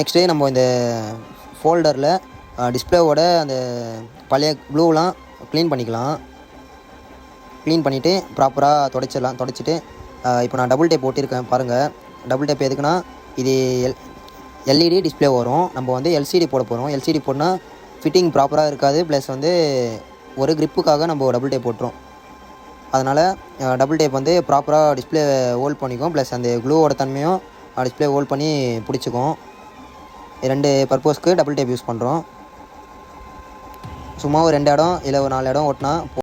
Next நம்ம இந்த ஃபோல்டரில் டிஸ்பிளேவோட அந்த பழைய க்ளூலாம் க்ளீன் பண்ணிக்கலாம். க்ளீன் பண்ணிவிட்டு ப்ராப்பராக தொடச்சிட்டு இப்போ நான் டபுள் டேப் போட்டிருக்கேன் பாருங்கள். டபுள் டேப் எதுக்குன்னா இது எல்இடி டிஸ்பிளே வரும். நம்ம வந்து எல்சிடி போட போகிறோம். எல்சிடி போட்டால் ஃபிட்டிங் ப்ராப்பராக இருக்காது. ப்ளஸ் வந்து ஒரு க்ரிப்புக்காக நம்ம டபுள் டேப் போட்டுரும். அதனால் டபுள் டேப் வந்து ப்ராப்பராக டிஸ்பிளே ஹோல்ட் பண்ணிக்கும். ப்ளஸ் அந்த க்ளூவோட தன்மையும் டிஸ்பிளே ஹோல்ட் பண்ணி பிடிச்சிக்கும். 2 பர்பஸ்க்கு டபுள் டேப் யூஸ் பண்ணுறோம். சும்மா ஒரு 2 இடம் இல்லை ஒரு 4 இடம் ஓட்டினா